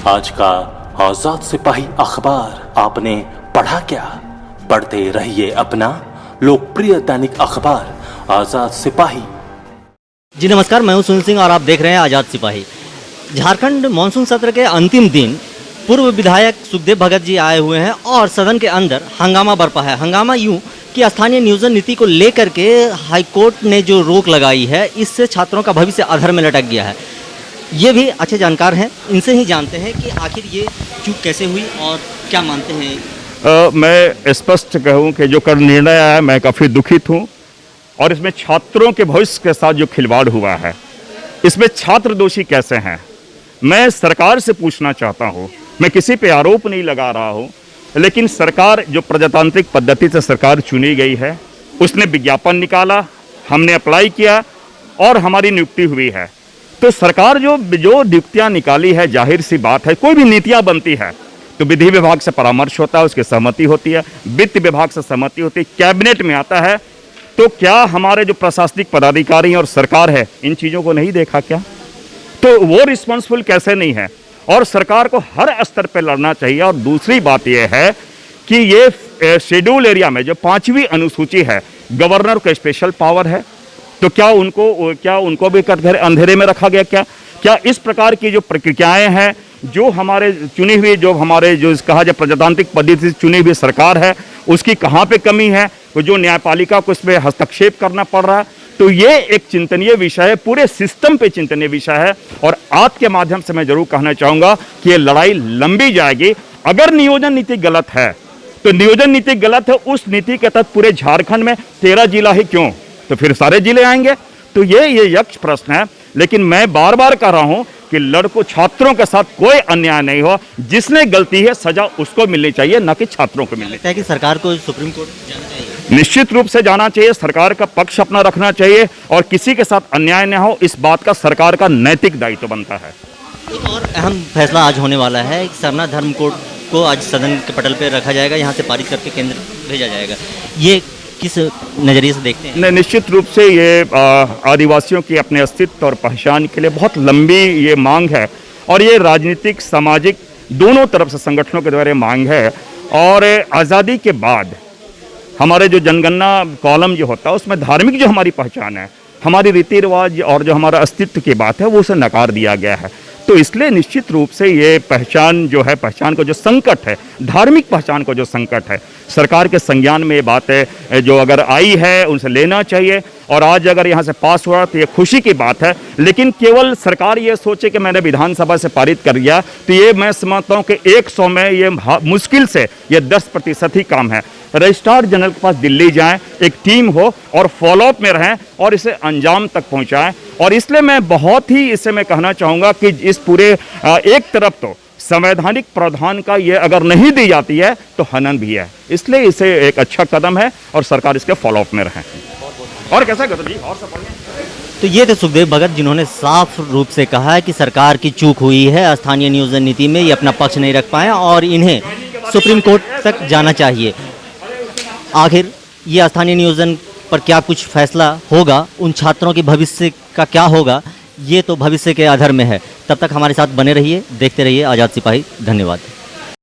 आज का आजाद सिपाही अखबार आपने पढ़ा क्या? पढ़ते रहिए अपना लोकप्रिय दैनिक अखबार आजाद सिपाही। जी नमस्कार, मैं हूं सुनील सिंह और आप देख रहे हैं आजाद सिपाही। झारखंड मानसून सत्र के अंतिम दिन पूर्व विधायक सुखदेव भगत जी आए हुए हैं और सदन के अंदर हंगामा बरपा है। हंगामा यूं कि स्थानीय नियोजन नीति को लेकर के हाईकोर्ट ने जो रोक लगाई है, इससे छात्रों का भविष्य अधर में लटक गया है। ये भी अच्छे जानकार हैं, इनसे ही जानते हैं कि आखिर ये चूक कैसे हुई और क्या मानते हैं। मैं स्पष्ट कहूँ कि जो कर निर्णय आया, मैं काफ़ी दुखित हूँ और इसमें छात्रों के भविष्य के साथ जो खिलवाड़ हुआ है, इसमें छात्र दोषी कैसे हैं। मैं सरकार से पूछना चाहता हूँ, मैं किसी पे आरोप नहीं लगा रहा हूँ, लेकिन सरकार जो प्रजातांत्रिक पद्धति से सरकार चुनी गई है, उसने विज्ञापन निकाला, हमने अप्लाई किया और हमारी नियुक्ति हुई है। तो सरकार जो नियुक्तियाँ निकाली है, जाहिर सी बात है, कोई भी नीतियाँ बनती है तो विधि विभाग से परामर्श होता है, उसकी सहमति होती है, वित्त विभाग से सहमति होती है, कैबिनेट में आता है। तो क्या हमारे जो प्रशासनिक पदाधिकारी और सरकार है, इन चीज़ों को नहीं देखा क्या? तो वो रिस्पॉन्सिबल कैसे नहीं है? और सरकार को हर स्तर पर लड़ना चाहिए। और दूसरी बात यह है कि ये शेड्यूल एरिया में जो 5वीं अनुसूची है, गवर्नर को स्पेशल पावर है, तो क्या उनको भी कटघरे अंधेरे में रखा गया? क्या इस प्रकार की जो प्रक्रियाएं हैं, जो हमारे चुनी हुई, जो कहा जाए प्रजातांत्रिक पद्धति से चुनी हुई सरकार है, उसकी कहाँ पे कमी है? तो जो न्यायपालिका को इसमें हस्तक्षेप करना पड़ रहा है, तो ये एक चिंतनीय विषय है, पूरे सिस्टम पे चिंतनीय विषय है। और आपके माध्यम से मैं जरूर कहना चाहूँगा कि ये लड़ाई लंबी जाएगी। अगर नियोजन नीति गलत है तो नियोजन नीति गलत है, उस नीति के तहत पूरे झारखंड में 13 जिला ही क्यों, तो फिर सारे जिले आएंगे। तो ये यक्ष प्रश्न है। लेकिन मैं बार बार कह रहा हूं कि लड़कों छात्रों के साथ कोई अन्याय नहीं हो, जिसने गलती है सजा उसको मिलनी चाहिए, न कि छात्रों को मिलनी चाहिए। कि सरकार को सुप्रीम कोर्ट जाना चाहिए, निश्चित रूप से जाना चाहिए, सरकार का पक्ष अपना रखना चाहिए और किसी के साथ अन्याय न हो, इस बात का सरकार का नैतिक दायित्व बनता है। एक और अहम फैसला आज होने वाला है कि सरना धर्म कोड को आज सदन के पटल पर रखा जाएगा, यहाँ से पारित करके केंद्र भेजा जाएगा। ये किस नज़रिए से देखते हैं? निश्चित रूप से ये आदिवासियों की अपने अस्तित्व और पहचान के लिए बहुत लंबी ये मांग है और ये राजनीतिक, सामाजिक दोनों तरफ से संगठनों के द्वारा मांग है। और आज़ादी के बाद हमारे जो जनगणना कॉलम जो होता है, उसमें धार्मिक जो हमारी पहचान है, हमारी रीति रिवाज और जो हमारा अस्तित्व की बात है, वो उसे नकार दिया गया है। तो इसलिए निश्चित रूप से ये पहचान जो है, पहचान को जो संकट है, धार्मिक पहचान को जो संकट है, सरकार के संज्ञान में ये बात है जो अगर आई है उनसे लेना चाहिए। और आज अगर यहाँ से पास हुआ तो ये खुशी की बात है। लेकिन केवल सरकार ये सोचे कि मैंने विधानसभा से पारित कर दिया, तो ये मैं समझता हूँ कि 100 में ये मुश्किल से ये 10% ही काम है। रजिस्ट्रार जनरल के पास दिल्ली जाएं, एक टीम हो और फॉलोअप में रहें और इसे अंजाम तक पहुंचाएं। और इसलिए मैं बहुत ही इसे मैं कहना चाहूँगा कि इस पूरे एक तरफ तो संवैधानिक प्रावधान का ये अगर नहीं दी जाती है तो हनन भी है, इसलिए इसे एक अच्छा कदम है और सरकार इसके फॉलोअप में रहें। और कैसा गौतम जी और सब? तो ये थे सुखदेव भगत, जिन्होंने साफ रूप से कहा है कि सरकार की चूक हुई है, स्थानीय नियोजन नीति में ये अपना पक्ष नहीं रख पाए और इन्हें सुप्रीम कोर्ट तक जाना चाहिए। आखिर ये स्थानीय नियोजन पर क्या कुछ फैसला होगा, उन छात्रों के भविष्य का क्या होगा, ये तो भविष्य के अधर में है। तब तक हमारे साथ बने रहिए, देखते रहिए आज़ाद सिपाही। धन्यवाद।